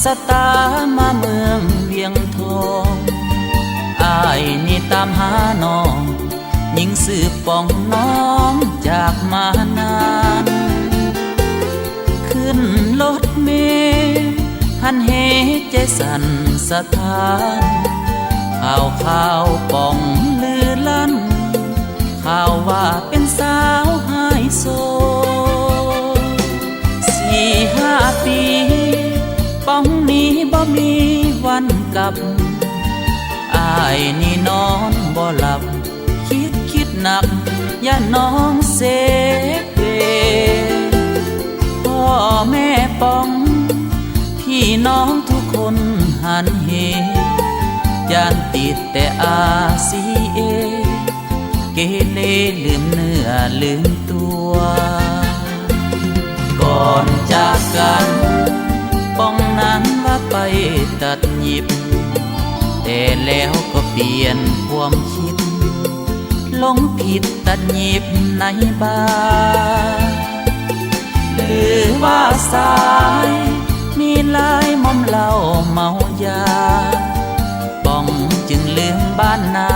สตามาเมืองเวียงทองอ้ายนี่ตามหาน้องหญิงสืบปองน้องจากมานานขึ้นรถเมล์หันเหใจสั่นสะท้านข่าวป่องลือลั่นข่าวว่าเป็นสาวไฮโซ4-5 ปีป่องนี้บ่มีวันกลับอ้ายนี่นอนบ่หลับคิดหนักอย่าน้องเสเพพ่อแม่ป่องพี่น้องทุกคนหันเหยานติดแต่RCAเกเรลืมเนื้อลืมตัวก่อนจากกันป้องนั้นว่าไปตัดหยิบแต่แล้วก็เปลี่ยนความคิดหลงผิดตัดหยิบในบาร์หรือว่าสายมีลายมอมเหล้าเมายาป้องจึงลืมบ้านนา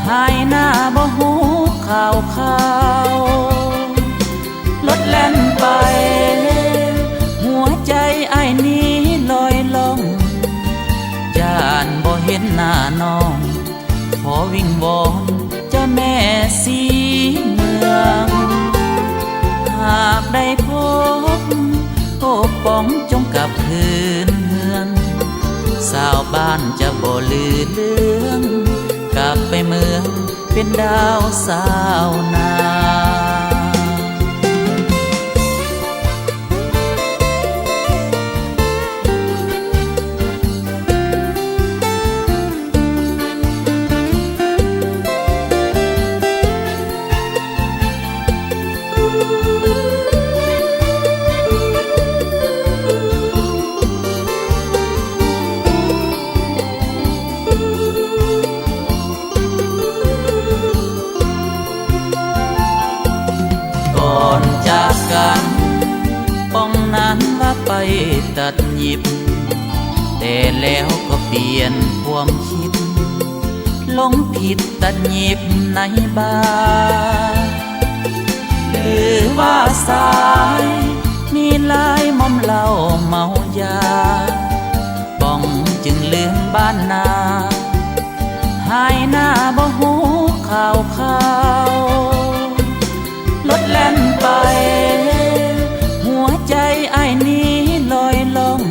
หายหน้าบ่หูข่าวรถแล่นไปหัวใจไอ้นี้ลอยล่องจานบ่เห็นหน้าน้องขอวิงวอนเจ้าแม่สีเมืองหากได้พบโอ้ป้องจงกลับคืนเมืองสาวบ้านจะบ่ลือเรื่องกลับไปเมืองเป็นดาวสาวนาป้องนั้นว่าไปตัดหยิบแต่แล้วก็เปลี่ยนความคิดหลงผิดตัดหยิบในบาร์หรือว่าสายมีลายมอมเหล้าเมายาป้องจึงลืมบ้านนาหายหน้าบ่หูข่าวรถแล่นไปหัวใจไอ้นี้ลอยล่อง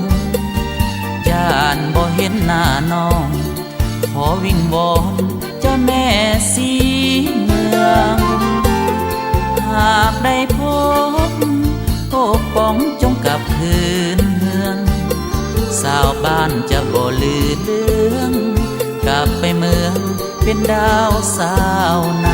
จานบ่เห็นหน้าน้องขอวิงวอนเจ้าแม่สีเมืองหากได้พบโอ้ป้องจงกลับคืนเมืองสาวบ้านจะบ่ลือเรื่องกลับไปเมืองเป็นดาวสาวนา